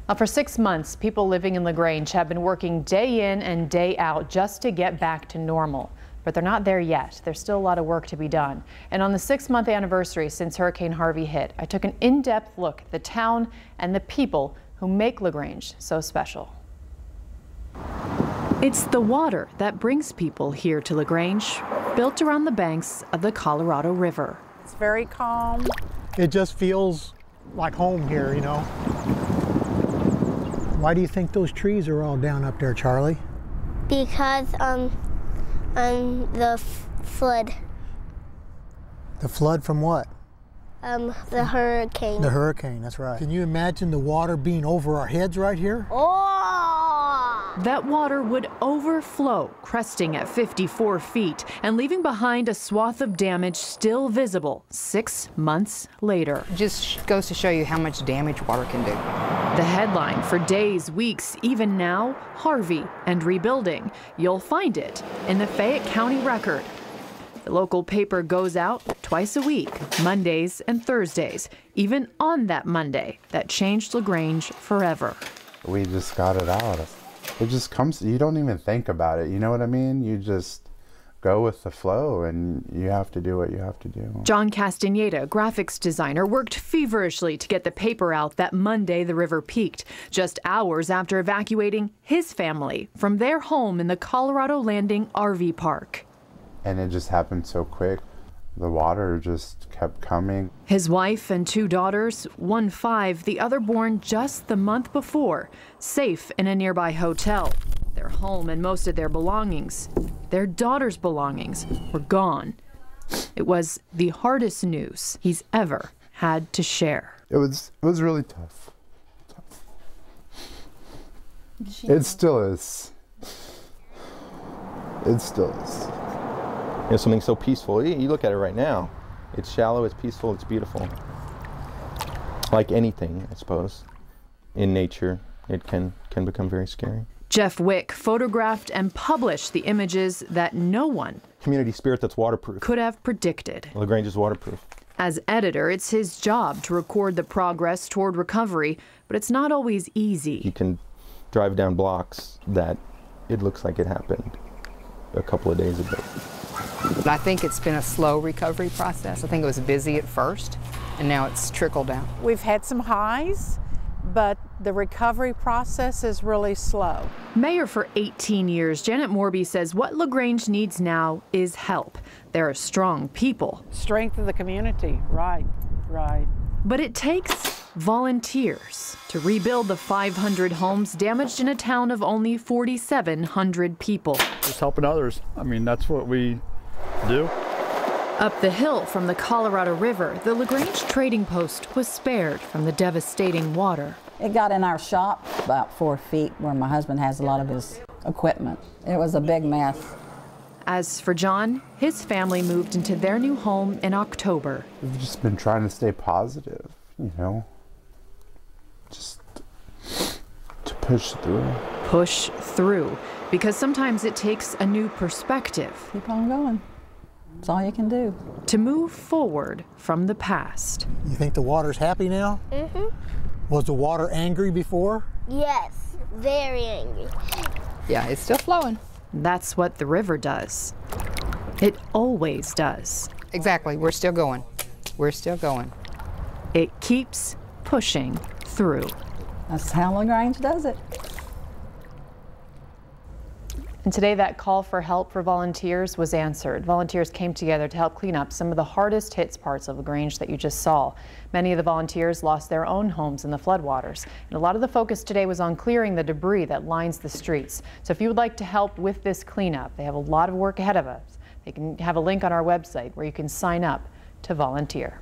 Now, for 6 months, people living in LaGrange have been working day in and day out just to get back to normal. But they're not there yet. There's still a lot of work to be done. And on the 6-month anniversary since Hurricane Harvey hit, I took an in-depth look at the town and the people who make LaGrange so special. It's the water that brings people here to LaGrange, built around the banks of the Colorado River. It's very calm. It just feels like home here, you know. Why do you think those trees are all down up there, Charlie? Because the flood. The flood from what? The hurricane. The hurricane, that's right. Can you imagine the water being over our heads right here? Oh! That water would overflow, cresting at 54 feet and leaving behind a swath of damage still visible 6 months later. Just goes to show you how much damage water can do. The headline for days, weeks, even now, Harvey and rebuilding. You'll find it in the Fayette County Record. The local paper goes out twice a week, Mondays and Thursdays, even on that Monday that changed LaGrange forever. We just got it out. It just comes, you don't even think about it, you know what I mean? You just go with the flow and you have to do what you have to do. John Castaneda, graphics designer, worked feverishly to get the paper out that Monday the river peaked, just hours after evacuating his family from their home in the Colorado Landing RV park. And it just happened so quick. The water just kept coming. His wife and 2 daughters, one 5, the other born just the month before, safe in a nearby hotel. Their home and most of their belongings, their daughter's belongings, were gone. It was the hardest news he's ever had to share. It was really tough. It still is. It still is. You know, something so peaceful. You look at it right now. It's shallow, it's peaceful, it's beautiful. Like anything, I suppose, in nature, it can become very scary. Jeff Wick photographed and published the images that no one, community spirit that's waterproof, could have predicted. LaGrange is waterproof. As editor, it's his job to record the progress toward recovery, but it's not always easy. You can drive down blocks that it looks like it happened a couple of days ago. I think it's been a slow recovery process. I think it was busy at first, and now it's trickled down. We've had some highs, but the recovery process is really slow. Mayor for 18 years, Janet Morby says what LaGrange needs now is help. There are strong people. Strength of the community, right. But it takes volunteers to rebuild the 500 homes damaged in a town of only 4,700 people. Just helping others. I mean, that's what we do. Up the hill from the Colorado River, the LaGrange trading post was spared from the devastating water. It got in our shop about 4 feet where my husband has a lot of his equipment. It was a big mess. As for John, his family moved into their new home in October. We've just been trying to stay positive, you know, just to push through. Push through, because sometimes it takes a new perspective. Keep on going. That's all you can do. To move forward from the past. You think the water's happy now? Mm-hmm. Was the water angry before? Yes, very angry. Yeah, it's still flowing. That's what the river does. It always does. Exactly, we're still going. We're still going. It keeps pushing through. That's how LaGrange does it. And today that call for help for volunteers was answered. Volunteers came together to help clean up some of the hardest hit parts of LaGrange that you just saw. Many of the volunteers lost their own homes in the floodwaters. And a lot of the focus today was on clearing the debris that lines the streets. So if you would like to help with this cleanup, they have a lot of work ahead of us. They can have a link on our website where you can sign up to volunteer.